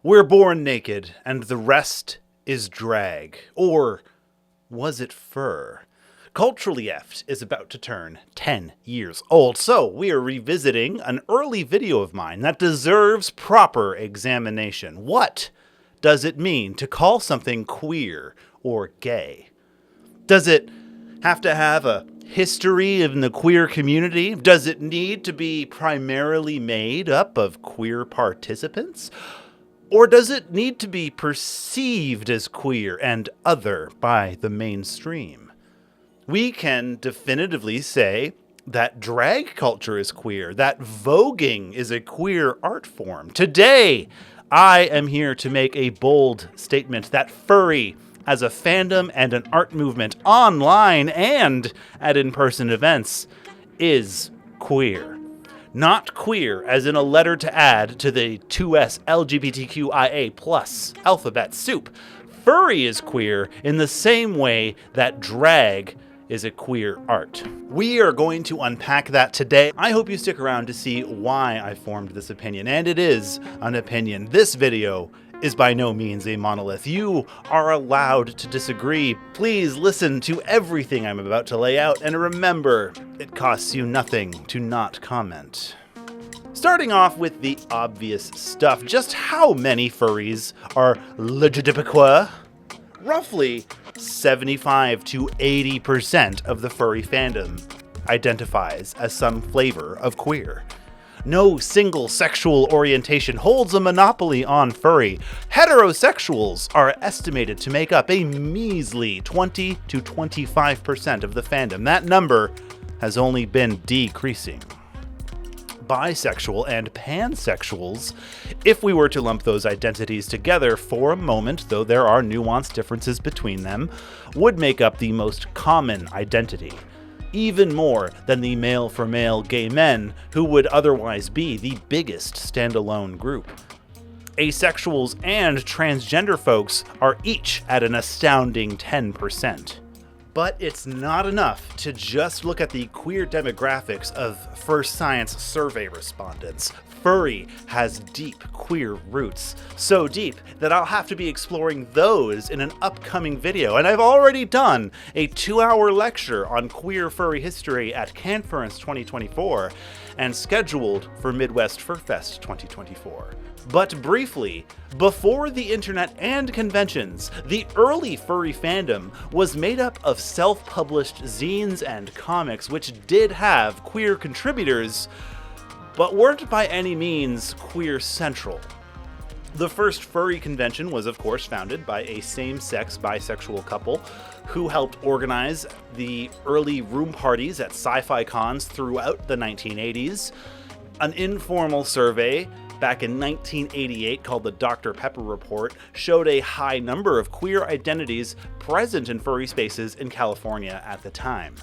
We're born naked, and the rest is drag. Or was it fur? Culturally Effed is about to turn 10 years old, so we are revisiting an early video of mine that deserves proper examination. What does it mean to call something queer or gay? Does it have to have a history in the queer community? Does it need to be primarily made up of queer participants? Or does it need to be perceived as queer and other by the mainstream? We can definitively say that drag culture is queer, that voguing is a queer art form. Today, I am here to make a bold statement that furry as a fandom and an art movement online and at in-person events is queer. Not queer as in a letter to add to the 2S LGBTQIA+ alphabet soup. Furry is queer in the same way that drag is a queer art. We are going to unpack that today. I hope you stick around to see why I formed this opinion, and it is an opinion. This video is by no means a monolith. You are allowed to disagree. Please listen to everything I'm about to lay out, and remember, it costs you nothing to not comment. Starting off with the obvious stuff, just how many furries are legitimiqueur? Roughly 75 to 80% of the furry fandom identifies as some flavor of queer. No single sexual orientation holds a monopoly on furry. Heterosexuals are estimated to make up a measly 20 to 25% of the fandom. That number has only been decreasing. Bisexual and pansexuals, if we were to lump those identities together for a moment, though there are nuanced differences between them, would make up the most common identity. Even more than the male-for-male gay men, who would otherwise be the biggest standalone group. Asexuals and transgender folks are each at an astounding 10%. But it's not enough to just look at the queer demographics of First Science survey respondents. Furry has deep queer roots, so deep that I'll have to be exploring those in an upcoming video, and I've already done a 2-hour lecture on queer furry history at Canference 2024 and scheduled for Midwest Furfest 2024. But briefly, before the internet and conventions, the early furry fandom was made up of self-published zines and comics which did have queer contributors, but weren't by any means queer central. The first furry convention was of course founded by a same-sex bisexual couple who helped organize the early room parties at sci-fi cons throughout the 1980s. An informal survey back in 1988 called the Dr. Pepper Report showed a high number of queer identities present in furry spaces in California at the time.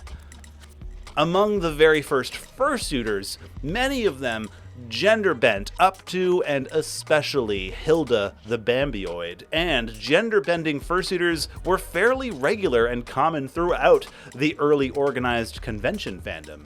Among the very first fursuiters, many of them gender-bent up to and especially Hilda the Bambioid, and gender-bending fursuiters were fairly regular and common throughout the early organized convention fandom.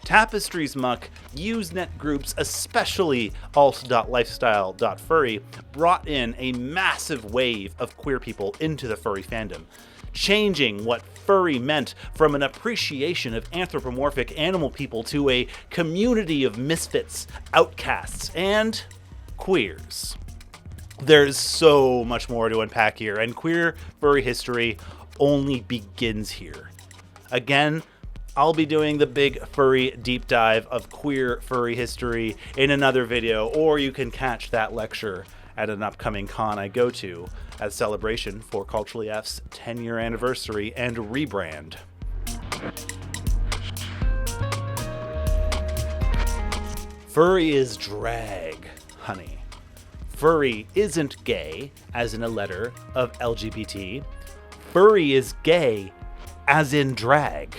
Tapestry's muck, Usenet groups, especially alt.lifestyle.furry, brought in a massive wave of queer people into the furry fandom, changing what furry meant from an appreciation of anthropomorphic animal people to a community of misfits, outcasts, and queers. There's so much more to unpack here, and queer furry history only begins here. Again, I'll be doing the big furry deep dive of queer furry history in another video, or you can catch that lecture at an upcoming con I go to as celebration for Culturally F's 10-year anniversary and rebrand. Furry is drag, honey. Furry isn't gay, as in a letter of LGBT. Furry is gay, as in drag.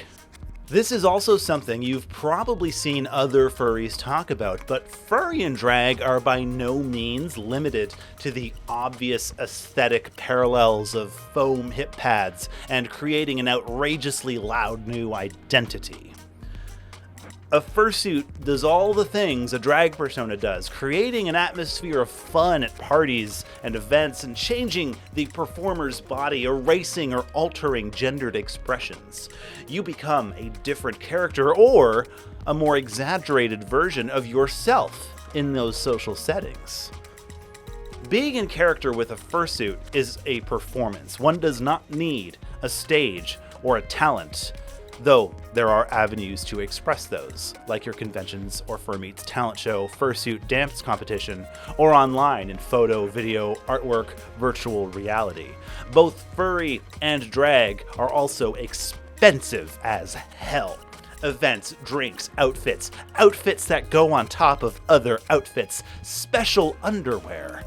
This is also something you've probably seen other furries talk about, but furry and drag are by no means limited to the obvious aesthetic parallels of foam hip pads and creating an outrageously loud new identity. A fursuit does all the things a drag persona does, creating an atmosphere of fun at parties and events and changing the performer's body, erasing or altering gendered expressions. You become a different character or a more exaggerated version of yourself in those social settings. Being in character with a fursuit is a performance. One does not need a stage or a talent, though there are avenues to express those, like your conventions or Fur Meets talent show, fursuit dance competition, or online in photo, video, artwork, virtual reality. Both furry and drag are also expensive as hell. Events, drinks, outfits that go on top of other outfits, special underwear,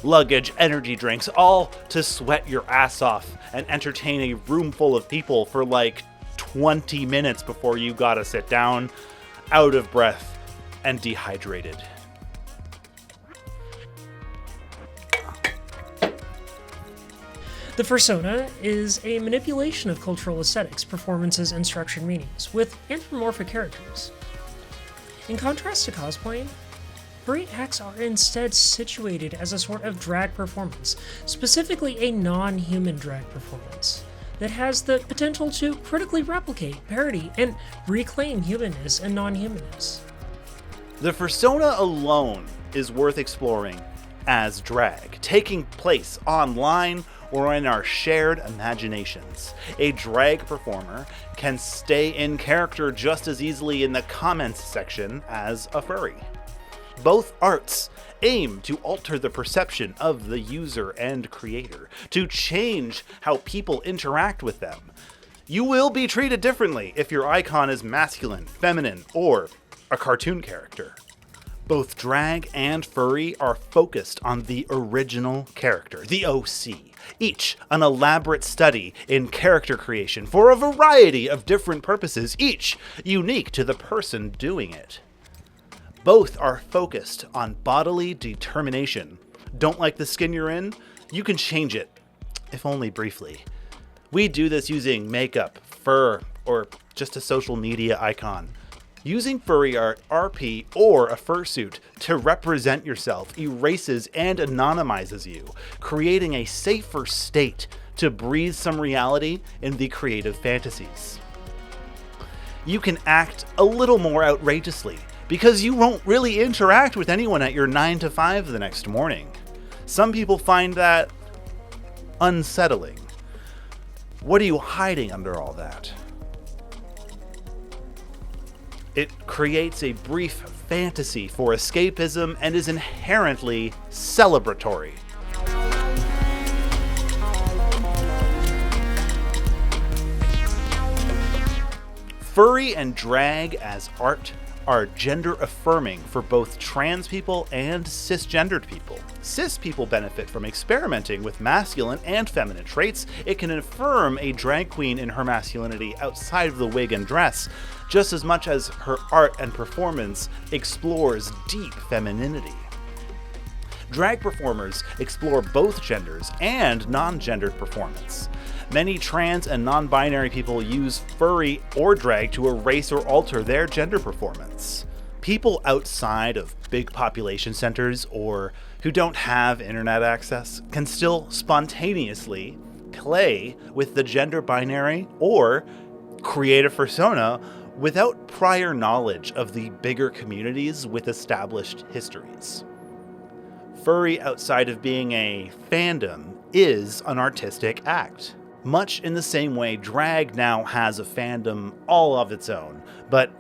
luggage, energy drinks, all to sweat your ass off and entertain a room full of people for like 20 minutes before you gotta sit down, out of breath, and dehydrated. The Fursona is a manipulation of cultural aesthetics, performances, and structured meanings, with anthropomorphic characters. In contrast to cosplaying, furry acts are instead situated as a sort of drag performance, specifically a non-human drag performance, that has the potential to critically replicate, parody, and reclaim humanness and non-humanness. The Fursona alone is worth exploring as drag, taking place online or in our shared imaginations. A drag performer can stay in character just as easily in the comments section as a furry. Both arts aim to alter the perception of the user and creator, to change how people interact with them. You will be treated differently if your icon is masculine, feminine, or a cartoon character. Both drag and furry are focused on the original character, the OC, each an elaborate study in character creation for a variety of different purposes, each unique to the person doing it. Both are focused on bodily determination. Don't like the skin you're in? You can change it, if only briefly. We do this using makeup, fur, or just a social media icon. Using furry art, RP, or a fursuit to represent yourself erases and anonymizes you, creating a safer state to breathe some reality in the creative fantasies. You can act a little more outrageously, because you won't really interact with anyone at your 9 to 5 the next morning. Some people find that unsettling. What are you hiding under all that? It creates a brief fantasy for escapism and is inherently celebratory. Furry and drag as art are gender affirming for both trans people and cisgendered people. Cis people benefit from experimenting with masculine and feminine traits. It can affirm a drag queen in her masculinity outside of the wig and dress, just as much as her art and performance explores deep femininity. Drag performers explore both genders and non-gendered performance. Many trans and non-binary people use furry or drag to erase or alter their gender performance. People outside of big population centers or who don't have internet access can still spontaneously play with the gender binary or create a fursona without prior knowledge of the bigger communities with established histories. Furry outside of being a fandom is an artistic act. Much in the same way drag now has a fandom all of its own, but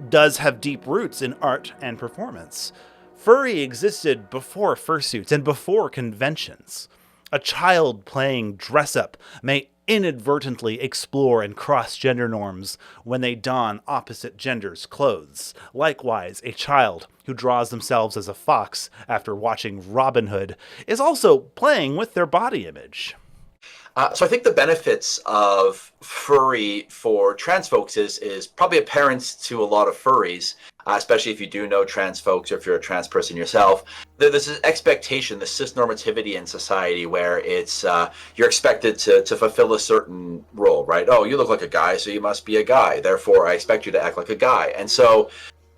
does have deep roots in art and performance. Furry existed before fursuits and before conventions. A child playing dress-up may inadvertently explore and cross gender norms when they don opposite genders' clothes. Likewise, a child who draws themselves as a fox after watching Robin Hood is also playing with their body image. So I think the benefits of furry for trans folks is probably apparent to a lot of furries, especially if you do know trans folks or if you're a trans person yourself. There's this expectation, this cisnormativity in society where it's you're expected to fulfill a certain role, right? Oh, you look like a guy, so you must be a guy. Therefore, I expect you to act like a guy. And so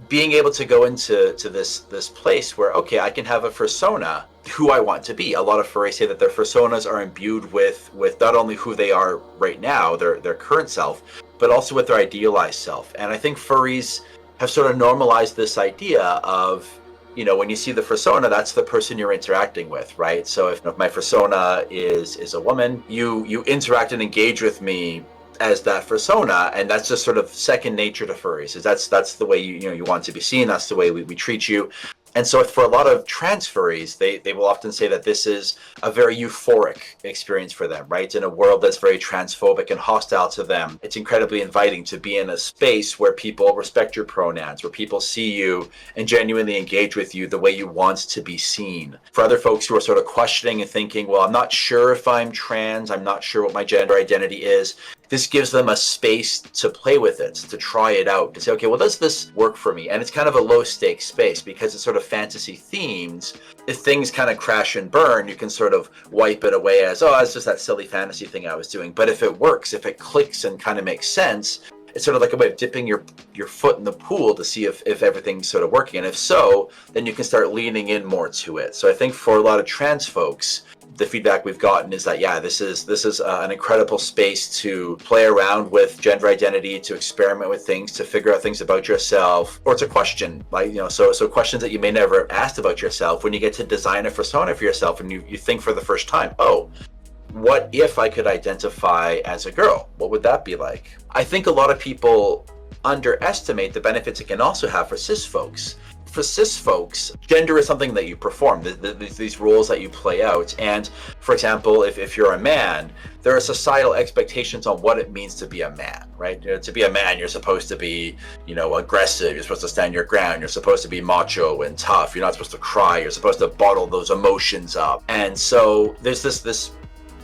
being able to go into this place where, okay, I can have a fursona who I want to be. A lot of furries say that their fursonas are imbued with not only who they are right now, their current self, but also with their idealized self. And I think furries have sort of normalized this idea of, when you see the fursona, that's the person you're interacting with, right? So if my fursona is a woman, you interact and engage with me as that fursona, and that's just sort of second nature to furries. Is that's the way you want to be seen. That's the way we treat you. And so for a lot of trans furries, they will often say that this is a very euphoric experience for them, right? In a world that's very transphobic and hostile to them, it's incredibly inviting to be in a space where people respect your pronouns, where people see you and genuinely engage with you the way you want to be seen. For other folks who are sort of questioning and thinking, well, I'm not sure if I'm trans, I'm not sure what my gender identity is, this gives them a space to play with it, to try it out, to say, okay, well, does this work for me? And it's kind of a low stakes space because it's sort of fantasy themed. If things kind of crash and burn, you can sort of wipe it away as, oh, it's just that silly fantasy thing I was doing. But if it works, if it clicks and kind of makes sense, it's sort of like a way of dipping your foot in the pool to see if everything's sort of working. And if so, then you can start leaning in more to it. So I think for a lot of trans folks, the feedback we've gotten is that, yeah, this is an incredible space to play around with gender identity, to experiment with things, to figure out things about yourself, or to question, like, so questions that you may never have asked about yourself. When you get to design a persona for yourself and you think for the first time, oh, what if I could identify as a girl? What would that be like? I think a lot of people underestimate the benefits it can also have for cis folks. For cis folks, gender is something that you perform, these roles that you play out. And for example, if you're a man, there are societal expectations on what it means to be a man, right? To be a man, you're supposed to be, aggressive, you're supposed to stand your ground, you're supposed to be macho and tough, you're not supposed to cry, you're supposed to bottle those emotions up. And so there's this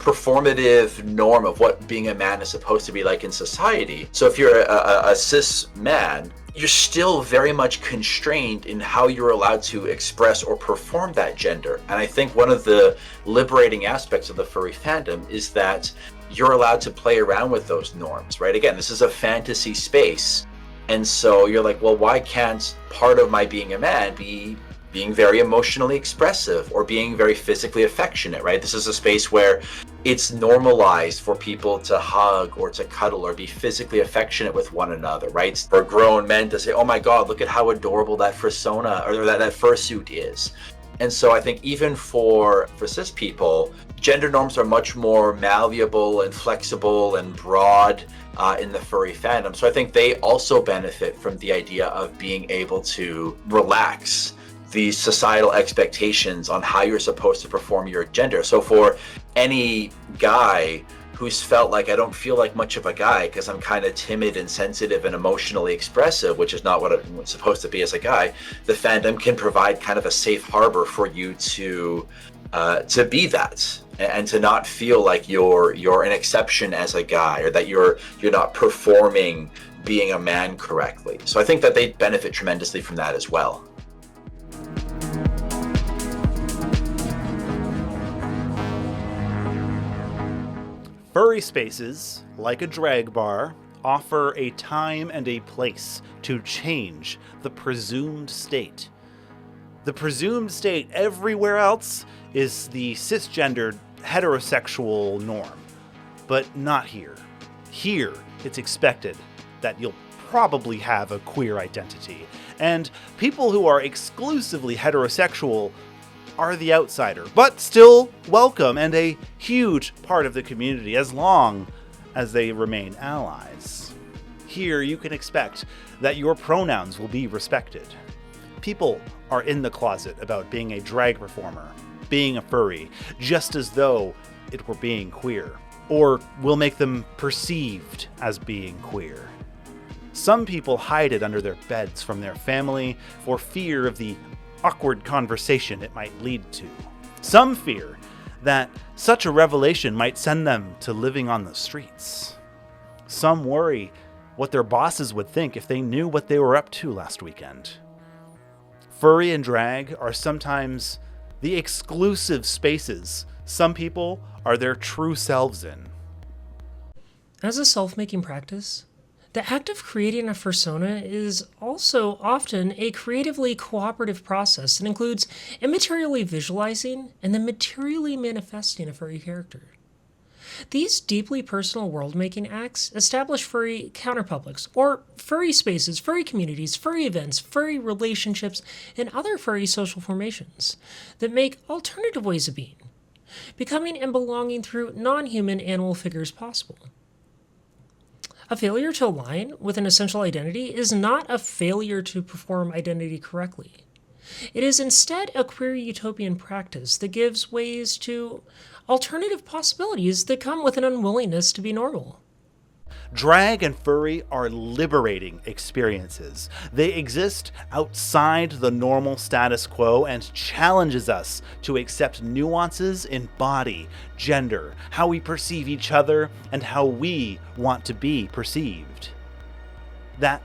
performative norm of what being a man is supposed to be like in society. So if you're a cis man, you're still very much constrained in how you're allowed to express or perform that gender. And I think one of the liberating aspects of the furry fandom is that you're allowed to play around with those norms, right? Again, this is a fantasy space. And so you're like, well, why can't part of my being a man be being very emotionally expressive or being very physically affectionate, right? This is a space where it's normalized for people to hug or to cuddle or be physically affectionate with one another, right? For grown men to say, oh my God, look at how adorable that fursona or that fursuit is. And so I think even for cis people, gender norms are much more malleable and flexible and broad in the furry fandom. So I think they also benefit from the idea of being able to relax these societal expectations on how you're supposed to perform your gender. So for any guy who's felt like, I don't feel like much of a guy because I'm kind of timid and sensitive and emotionally expressive, which is not what I'm supposed to be as a guy, the fandom can provide kind of a safe harbor for you to be that and to not feel like you're an exception as a guy, or that you're not performing being a man correctly. So I think that they benefit tremendously from that as well. Furry spaces, like a drag bar, offer a time and a place to change the presumed state. The presumed state everywhere else is the cisgendered heterosexual norm, but not here. Here, it's expected that you'll probably have a queer identity, and people who are exclusively heterosexual are the outsider, but still welcome and a huge part of the community as long as they remain allies. Here you can expect that your pronouns will be respected. People are in the closet about being a drag performer, being a furry, just as though it were being queer, or will make them perceived as being queer. Some people hide it under their beds from their family for fear of the awkward conversation it might lead to. Some fear that such a revelation might send them to living on the streets. Some worry what their bosses would think if they knew what they were up to last weekend. Furry and drag are sometimes the exclusive spaces some people are their true selves in. As a self-making practice, The act of creating a fursona is also often a creatively cooperative process that includes immaterially visualizing and then materially manifesting a furry character. These deeply personal world-making acts establish furry counterpublics, or furry spaces, furry communities, furry events, furry relationships, and other furry social formations that make alternative ways of being, becoming and belonging through non-human animal figures possible. A failure to align with an essential identity is not a failure to perform identity correctly. It is instead a queer utopian practice that gives ways to alternative possibilities that come with an unwillingness to be normal. Drag and furry are liberating experiences. They exist outside the normal status quo and challenges us to accept nuances in body, gender, how we perceive each other, and how we want to be perceived. That,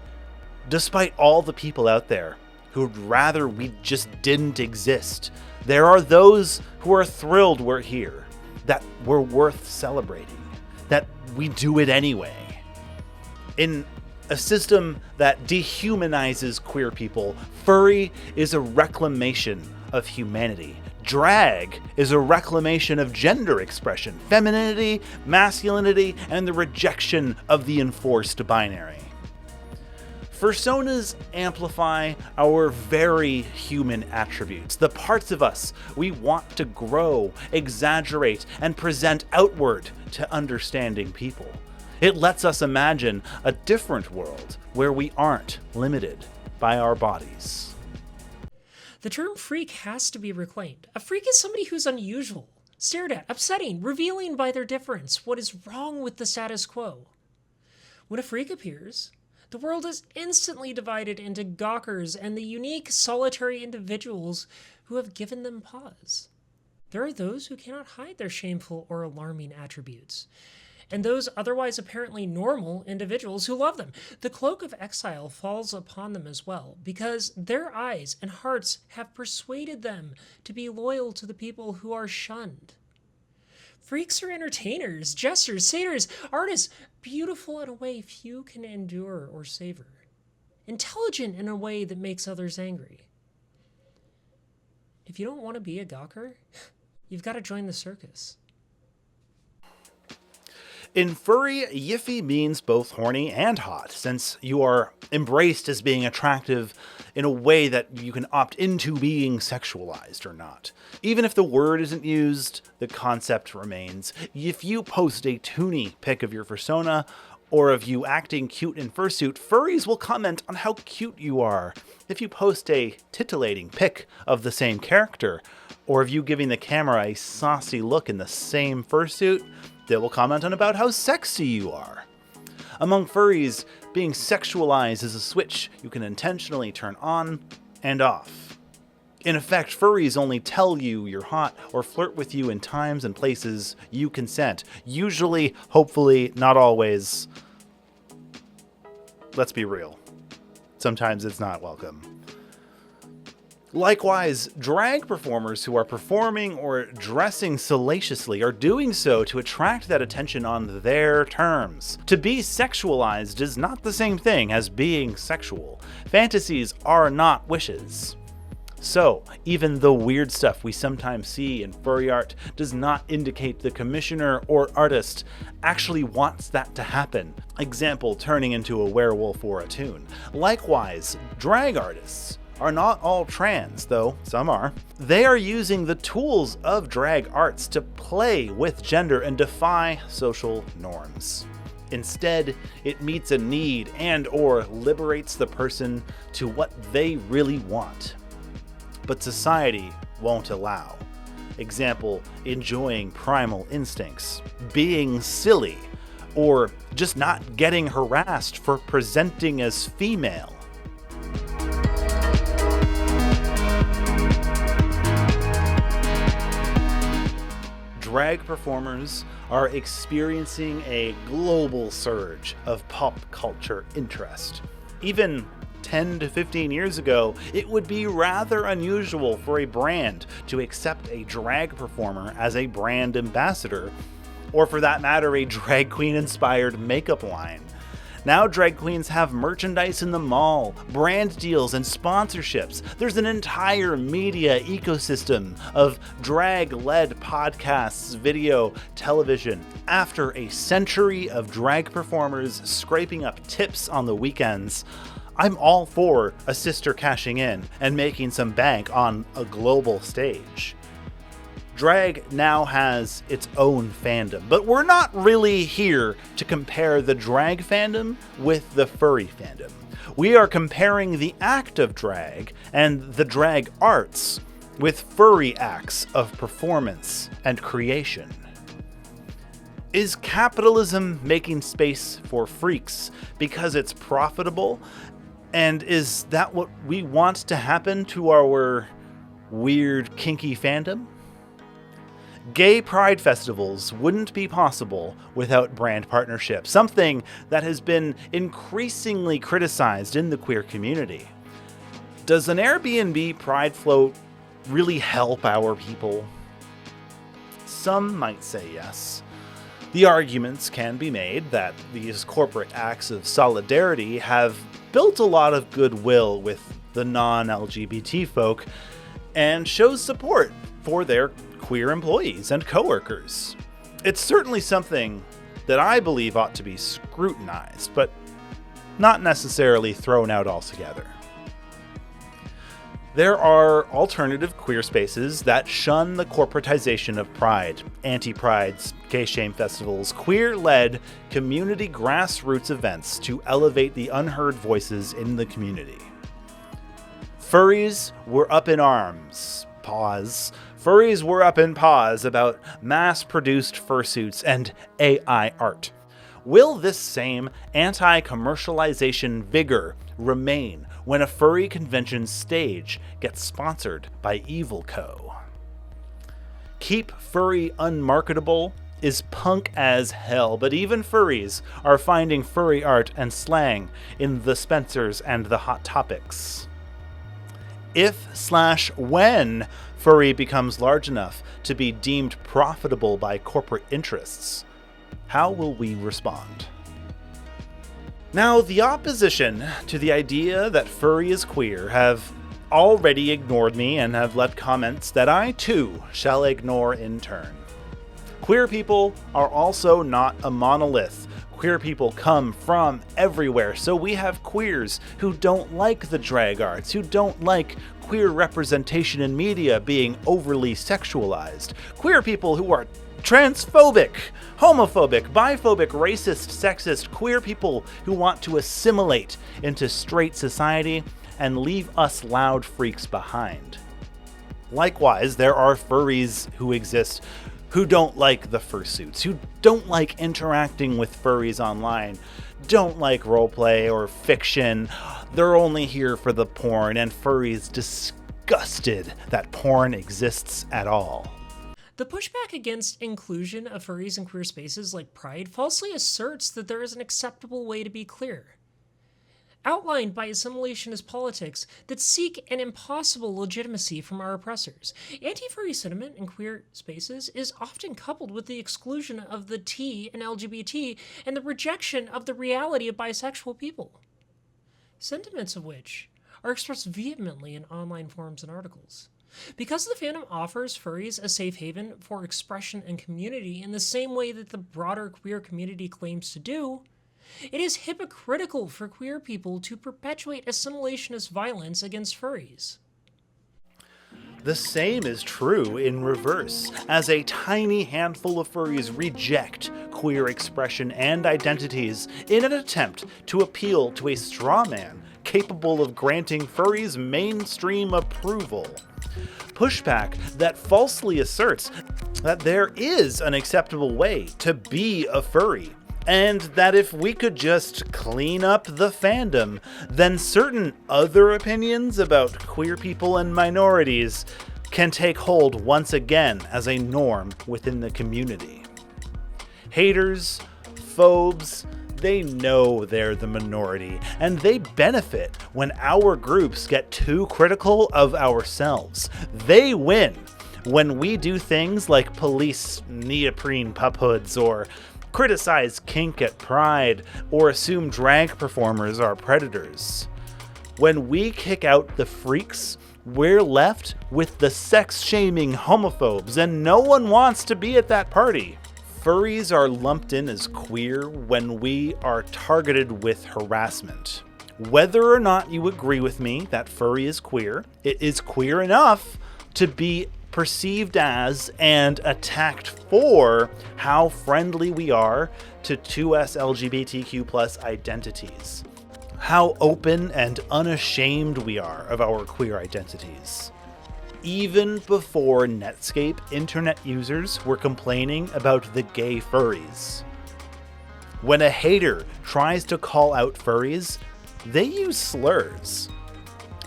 despite all the people out there who'd rather we just didn't exist, there are those who are thrilled we're here, that we're worth celebrating, that we do it anyway. In a system that dehumanizes queer people, furry is a reclamation of humanity. Drag is a reclamation of gender expression, femininity, masculinity, and the rejection of the enforced binary. Fursonas amplify our very human attributes, the parts of us we want to grow, exaggerate, and present outward to understanding people. It lets us imagine a different world where we aren't limited by our bodies. The term freak has to be reclaimed. A freak is somebody who's unusual, stared at, upsetting, revealing by their difference what is wrong with the status quo. When a freak appears, the world is instantly divided into gawkers and the unique, solitary individuals who have given them pause. There are those who cannot hide their shameful or alarming attributes, and those otherwise apparently normal individuals who love them. The cloak of exile falls upon them as well, because their eyes and hearts have persuaded them to be loyal to the people who are shunned. Freaks are entertainers, jesters, satyrs, artists, beautiful in a way few can endure or savor, intelligent in a way that makes others angry. If you don't want to be a gawker, you've got to join the circus. In furry, yiffy means both horny and hot, since you are embraced as being attractive in a way that you can opt into being sexualized or not. Even if the word isn't used, the concept remains. If you post a toony pic of your fursona, or of you acting cute in fursuit, furries will comment on how cute you are. If you post a titillating pic of the same character, or of you giving the camera a saucy look in the same fursuit, they will comment on about how sexy you are. Among furries, being sexualized is a switch you can intentionally turn on and off. In effect, furries only tell you you're hot or flirt with you in times and places you consent. Usually, hopefully, not always. Let's be real. Sometimes it's not welcome. Likewise, drag performers who are performing or dressing salaciously are doing so to attract that attention on their terms. To be sexualized is not the same thing as being sexual. Fantasies are not wishes. So, even the weird stuff we sometimes see in furry art does not indicate the commissioner or artist actually wants that to happen. Example, turning into a werewolf or a toon. Likewise, drag artists are not all trans, though some are. They are using the tools of drag arts to play with gender and defy social norms. Instead, it meets a need and/or liberates the person to what they really want. But society won't allow. Example, enjoying primal instincts, being silly, or just not getting harassed for presenting as female. Drag performers are experiencing a global surge of pop culture interest. Even 10 to 15 years ago, it would be rather unusual for a brand to accept a drag performer as a brand ambassador, or for that matter, a drag queen inspired makeup line. Now drag queens have merchandise in the mall, brand deals, and sponsorships. There's an entire media ecosystem of drag-led podcasts, video, television. After a century of drag performers scraping up tips on the weekends, I'm all for a sister cashing in and making some bank on a global stage. Drag now has its own fandom, but we're not really here to compare the drag fandom with the furry fandom. We are comparing the act of drag and the drag arts with furry acts of performance and creation. Is capitalism making space for freaks because it's profitable? And is that what we want to happen to our weird, kinky fandom? Gay pride festivals wouldn't be possible without brand partnerships, something that has been increasingly criticized in the queer community. Does an Airbnb pride float really help our people? Some might say yes. The arguments can be made that these corporate acts of solidarity have built a lot of goodwill with the non-LGBT folk and shows support for their queer employees and coworkers. It's certainly something that I believe ought to be scrutinized, but not necessarily thrown out altogether. There are alternative queer spaces that shun the corporatization of pride, anti-prides, gay shame festivals, queer-led community grassroots events to elevate the unheard voices in the community. Furries were up in arms. Pause. Furries were up in paws about mass-produced fursuits and AI art. Will this same anti-commercialization vigor remain when a furry convention stage gets sponsored by Evil Co? Keep furry unmarketable is punk as hell, but even furries are finding furry art and slang in the Spencers and the Hot Topics. If/when furry becomes large enough to be deemed profitable by corporate interests, how will we respond? Now, the opposition to the idea that furry is queer have already ignored me and have left comments that I too shall ignore in turn. Queer people are also not a monolith. Queer people come from everywhere, so we have queers who don't like the drag arts, who don't like queer representation in media being overly sexualized. Queer people who are transphobic, homophobic, biphobic, racist, sexist, queer people who want to assimilate into straight society and leave us loud freaks behind. Likewise, there are furries who exist who don't like the fursuits, who don't like interacting with furries online, don't like roleplay or fiction. They're only here for the porn, and furries disgusted that porn exists at all. The pushback against inclusion of furries in queer spaces like Pride falsely asserts that there is an acceptable way to be queer, outlined by assimilationist politics that seek an impossible legitimacy from our oppressors. Anti-furry sentiment in queer spaces is often coupled with the exclusion of the T and LGBT and the rejection of the reality of bisexual people, sentiments of which are expressed vehemently in online forums and articles. Because the fandom offers furries a safe haven for expression and community in the same way that the broader queer community claims to do, it is hypocritical for queer people to perpetuate assimilationist violence against furries. The same is true in reverse, as a tiny handful of furries reject queer expression and identities in an attempt to appeal to a straw man capable of granting furries mainstream approval. Pushback that falsely asserts that there is an acceptable way to be a furry, and that if we could just clean up the fandom, then certain other opinions about queer people and minorities can take hold once again as a norm within the community. Haters, phobes, they know they're the minority, and they benefit when our groups get too critical of ourselves. They win when we do things like police neoprene pup hoods or criticize kink at Pride, or assume drag performers are predators. When we kick out the freaks, we're left with the sex-shaming homophobes, and no one wants to be at that party. Furries are lumped in as queer when we are targeted with harassment. Whether or not you agree with me that furry is queer, it is queer enough to be perceived as and attacked for how friendly we are to 2S LGBTQ+ identities. How open and unashamed we are of our queer identities. Even before Netscape, internet users were complaining about the gay furries. When a hater tries to call out furries, they use slurs.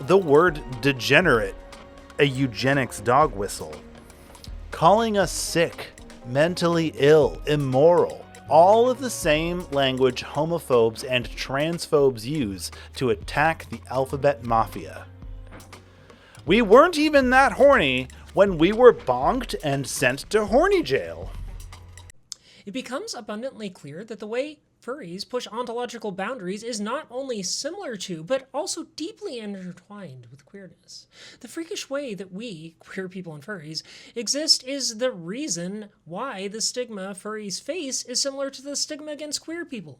The word degenerate, a eugenics dog whistle. Calling us sick, mentally ill, immoral. All of the same language homophobes and transphobes use to attack the alphabet mafia. We weren't even that horny when we were bonked and sent to horny jail. It becomes abundantly clear that the way furries push ontological boundaries is not only similar to, but also deeply intertwined with queerness. The freakish way that we, queer people and furries, exist is the reason why the stigma furries face is similar to the stigma against queer people.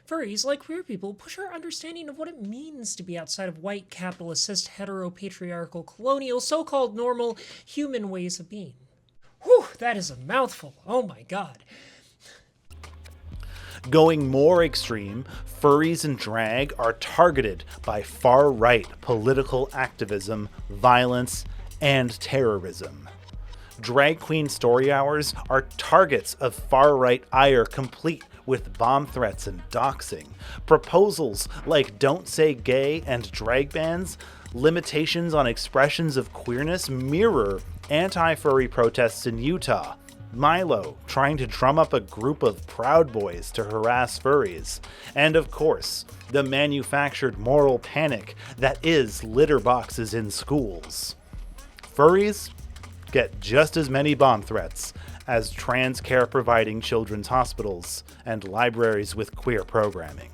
Furries, like queer people, push our understanding of what it means to be outside of white, capitalist, heteropatriarchal, colonial, so-called normal human ways of being. Whew, that is a mouthful. Oh my god. Going more extreme, furries and drag are targeted by far-right political activism, violence, and terrorism. Drag queen story hours are targets of far-right ire, complete with bomb threats and doxing. Proposals like don't say gay and drag bans, limitations on expressions of queerness mirror anti-furry protests in Utah. Milo trying to drum up a group of Proud Boys to harass furries. And of course, the manufactured moral panic that is litterboxes in schools. Furries get just as many bomb threats as trans care providing children's hospitals and libraries with queer programming.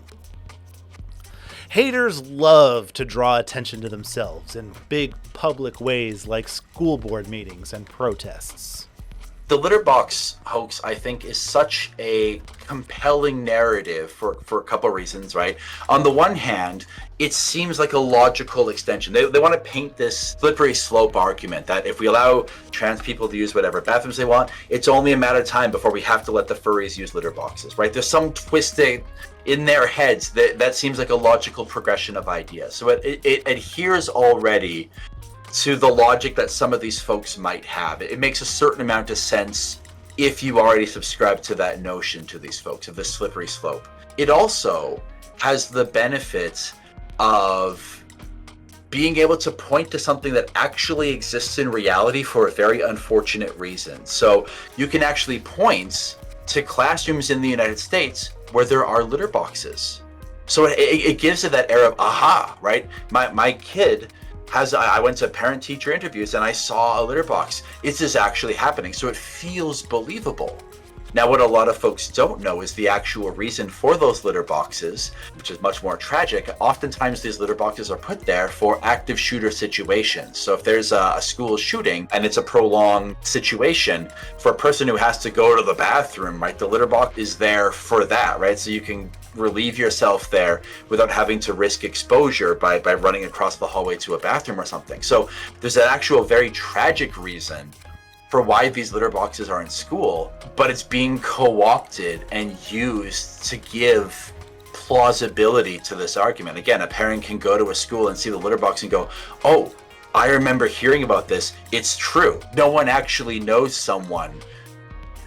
Haters love to draw attention to themselves in big public ways like school board meetings and protests. The Litterbox hoax, I think, is such a compelling narrative for a couple of reasons, right? On the one hand, it seems like a logical extension. They want to paint this slippery slope argument that if we allow trans people to use whatever bathrooms they want, it's only a matter of time before we have to let the furries use litter boxes, right? There's some twisting in their heads that seems like a logical progression of ideas. So it adheres already to the logic that some of these folks might have. It makes a certain amount of sense if you already subscribe to that notion to these folks of the slippery slope. It also has the benefit of being able to point to something that actually exists in reality for a very unfortunate reason. So you can actually point to classrooms in the United States where there are litter boxes. So it gives it that air of aha, right? My kid I went to parent-teacher interviews and I saw a litter box. Is this actually happening? So it feels believable. Now, what a lot of folks don't know is the actual reason for those litter boxes, which is much more tragic. Oftentimes, these litter boxes are put there for active shooter situations. So if there's a school shooting and it's a prolonged situation, for a person who has to go to the bathroom, right, the litter box is there for that, right? So you can relieve yourself there without having to risk exposure by running across the hallway to a bathroom or something. So there's an actual very tragic reason for why these litter boxes are in school, but it's being co-opted and used to give plausibility to this argument. Again, a parent can go to a school and see the litter box and go, oh, I remember hearing about this. It's true. No one actually knows someone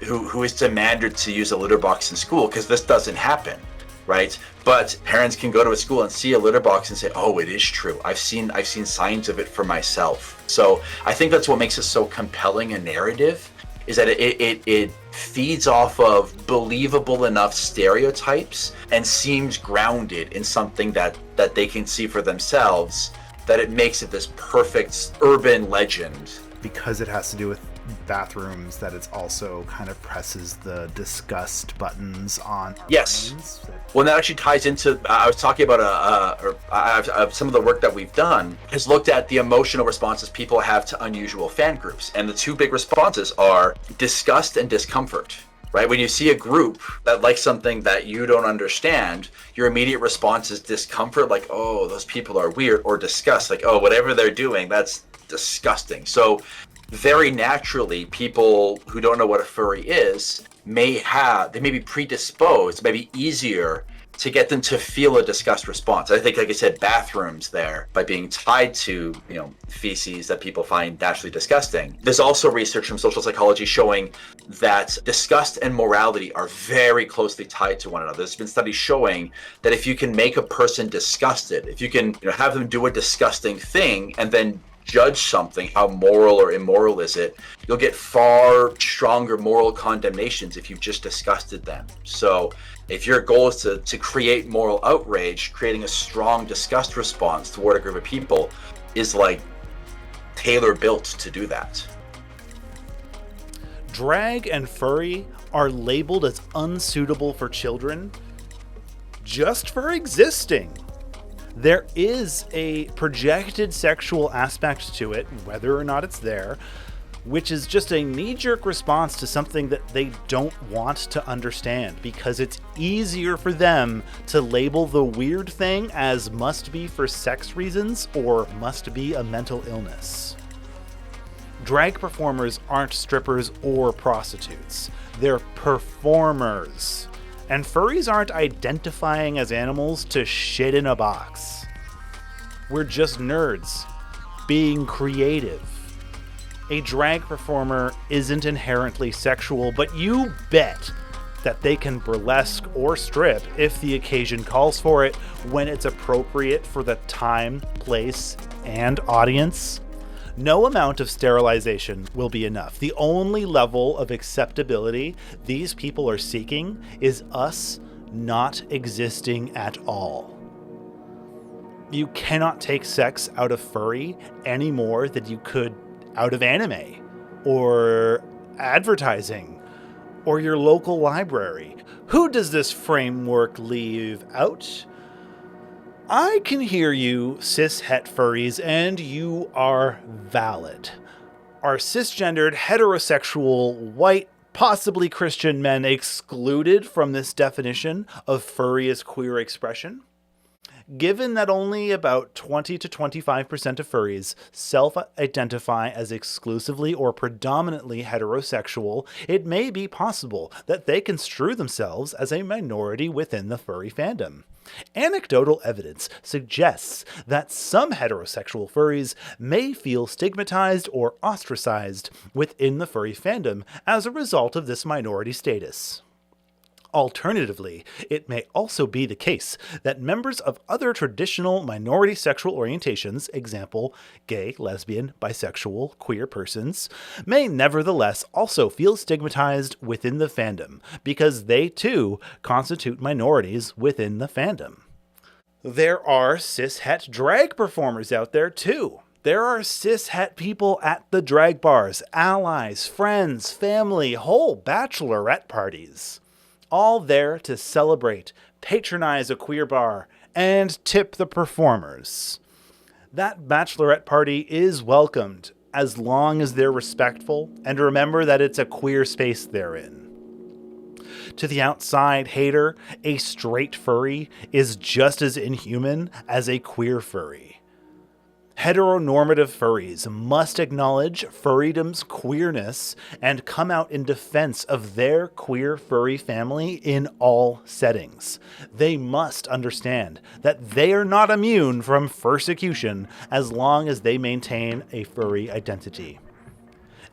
who is demanded to use a litter box in school because this doesn't happen, right? But parents can go to a school and see a litter box and say, oh, it is true. I've seen signs of it for myself. So I think that's what makes it so compelling a narrative, is that it feeds off of believable enough stereotypes and seems grounded in something that they can see for themselves, that it makes it this perfect urban legend. Because it has to do with bathrooms that it's also kind of presses the disgust buttons on our Yes. brains. Well, that actually ties into, I was talking about some of the work that we've done has looked at the emotional responses people have to unusual fan groups. And the two big responses are disgust and discomfort, right? When you see a group that likes something that you don't understand, your immediate response is discomfort, like, oh, those people are weird, or disgust, like, oh, whatever they're doing, that's disgusting. So very naturally, people who don't know what a furry is may be predisposed, maybe easier to get them to feel a disgust response. I think, like I said, bathrooms there, by being tied to, feces that people find naturally disgusting. There's also research from social psychology showing that disgust and morality are very closely tied to one another. There's been studies showing that if you can make a person disgusted, if you can have them do a disgusting thing and then judge something, how moral or immoral is it, you'll get far stronger moral condemnations if you've just disgusted them. So if your goal is to create moral outrage, creating a strong disgust response toward a group of people is like tailor-built to do that. Drag and furry are labeled as unsuitable for children just for existing. There is a projected sexual aspect to it, whether or not it's there, which is just a knee-jerk response to something that they don't want to understand, because it's easier for them to label the weird thing as must be for sex reasons or must be a mental illness. Drag performers aren't strippers or prostitutes. They're performers. And furries aren't identifying as animals to shit in a box. We're just nerds, being creative. A drag performer isn't inherently sexual, but you bet that they can burlesque or strip if the occasion calls for it, when it's appropriate for the time, place, and audience. No amount of sterilization will be enough. The only level of acceptability these people are seeking is us not existing at all. You cannot take sex out of furry any more than you could out of anime, or advertising, or your local library. Who does this framework leave out? I can hear you, cis-het furries, and you are valid. Are cisgendered, heterosexual, white, possibly Christian men excluded from this definition of furry as queer expression? Given that only about 20 to 25% of furries self-identify as exclusively or predominantly heterosexual, it may be possible that they construe themselves as a minority within the furry fandom. Anecdotal evidence suggests that some heterosexual furries may feel stigmatized or ostracized within the furry fandom as a result of this minority status. Alternatively, it may also be the case that members of other traditional minority sexual orientations, example, gay, lesbian, bisexual, queer persons, may nevertheless also feel stigmatized within the fandom, because they too constitute minorities within the fandom. There are cis-het drag performers out there too. There are cis-het people at the drag bars, allies, friends, family, whole bachelorette parties. All there to celebrate, patronize a queer bar, and tip the performers. That bachelorette party is welcomed, as long as they're respectful, and remember that it's a queer space they're in. To the outside hater, a straight furry is just as inhuman as a queer furry. Heteronormative furries must acknowledge furrydom's queerness and come out in defense of their queer furry family in all settings. They must understand that they are not immune from persecution as long as they maintain a furry identity.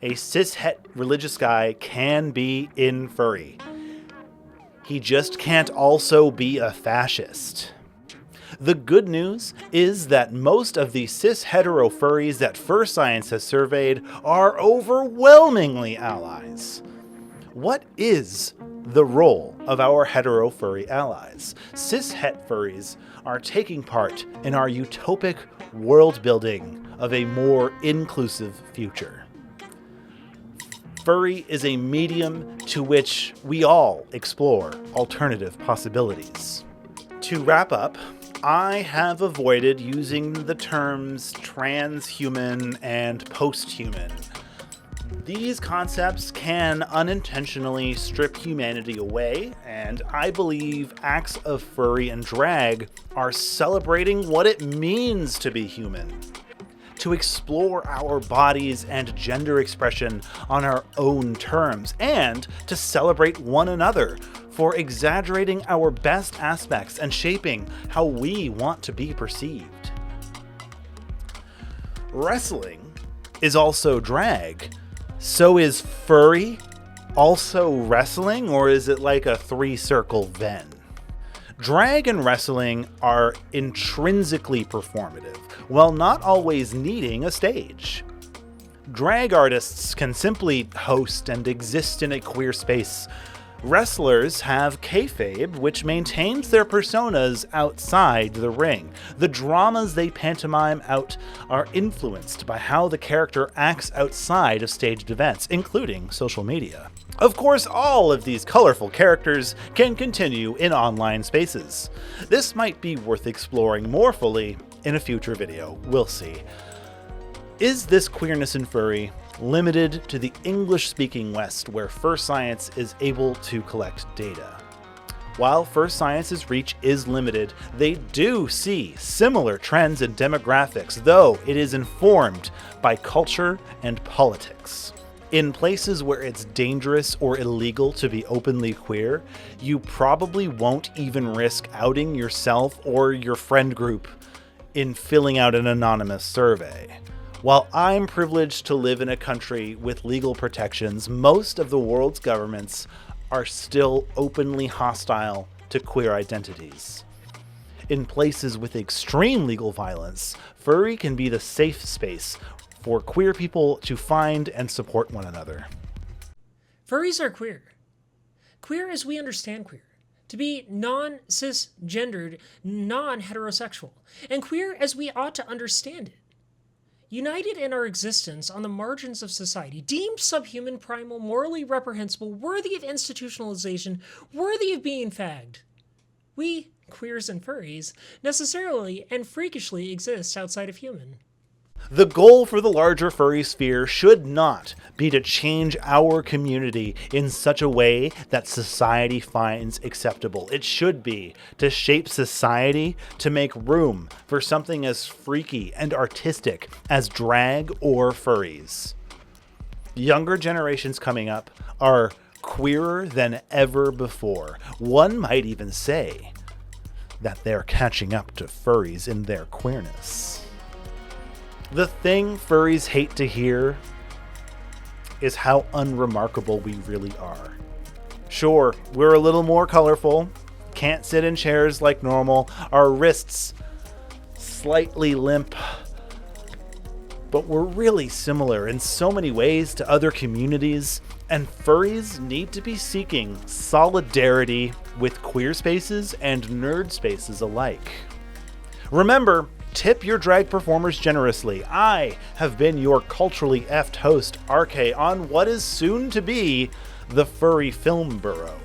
A cis-het religious guy can be in furry. He just can't also be a fascist. The good news is that most of the cis-hetero furries that Fur Science has surveyed are overwhelmingly allies. What is the role of our hetero furry allies? Cis-het furries are taking part in our utopic world building of a more inclusive future. Furry is a medium to which we all explore alternative possibilities. To wrap up, I have avoided using the terms transhuman and posthuman. These concepts can unintentionally strip humanity away, and I believe acts of furry and drag are celebrating what it means to be human. To explore our bodies and gender expression on our own terms, and to celebrate one another for exaggerating our best aspects and shaping how we want to be perceived. Wrestling is also drag. So is furry also wrestling, or is it like a three-circle Venn? Drag and wrestling are intrinsically performative, while not always needing a stage. Drag artists can simply host and exist in a queer space. Wrestlers have kayfabe, which maintains their personas outside the ring. The dramas they pantomime out are influenced by how the character acts outside of staged events, including social media. Of course, all of these colorful characters can continue in online spaces. This might be worth exploring more fully in a future video. We'll see. Is this queerness in furry limited to the English-speaking West, where fur science is able to collect data? While fur science's reach is limited, they do see similar trends and demographics, though it is informed by culture and politics. In places where it's dangerous or illegal to be openly queer, you probably won't even risk outing yourself or your friend group in filling out an anonymous survey. While I'm privileged to live in a country with legal protections, most of the world's governments are still openly hostile to queer identities. In places with extreme legal violence, furry can be the safe space for queer people to find and support one another. Furries are queer. Queer as we understand queer. To be non-cisgendered, non-heterosexual. And queer as we ought to understand it. United in our existence on the margins of society, deemed subhuman, primal, morally reprehensible, worthy of institutionalization, worthy of being fagged. We, queers and furries, necessarily and freakishly exist outside of human. The goal for the larger furry sphere should not be to change our community in such a way that society finds acceptable. It should be to shape society to make room for something as freaky and artistic as drag or furries. Younger generations coming up are queerer than ever before. One might even say that they're catching up to furries in their queerness. The thing furries hate to hear is how unremarkable we really are. Sure, we're a little more colorful, can't sit in chairs like normal, our wrists slightly limp, but we're really similar in so many ways to other communities, and furries need to be seeking solidarity with queer spaces and nerd spaces alike. Remember, tip your drag performers generously. I have been your culturally effed host, Arrkay, on what is soon to be the Furry Film Bureau.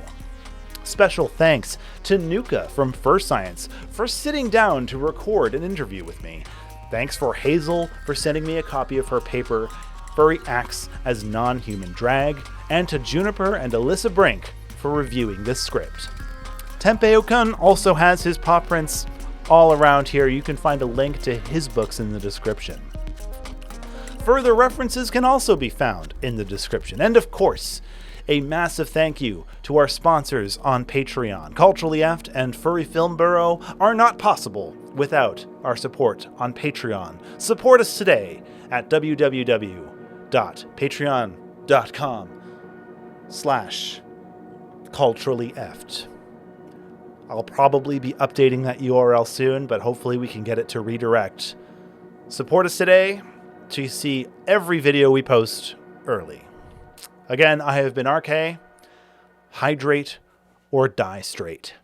Special thanks to Nuka from Fur Science for sitting down to record an interview with me. Thanks for Hazel for sending me a copy of her paper, Furry Acts as Non-Human Drag, and to Juniper and Alyssa Brink for reviewing this script. Tempe-Okun also has his paw prints all around here. You can find a link to his books in the description. Further references can also be found in the description. And of course, a massive thank you to our sponsors on Patreon. Culturally Effed and Furry Film Bureau are not possible without our support on Patreon. Support us today at www.patreon.com/culturallyeffed. I'll probably be updating that URL soon, but hopefully we can get it to redirect. Support us today to see every video we post early. Again, I have been Arrkay. Hydrate or die straight.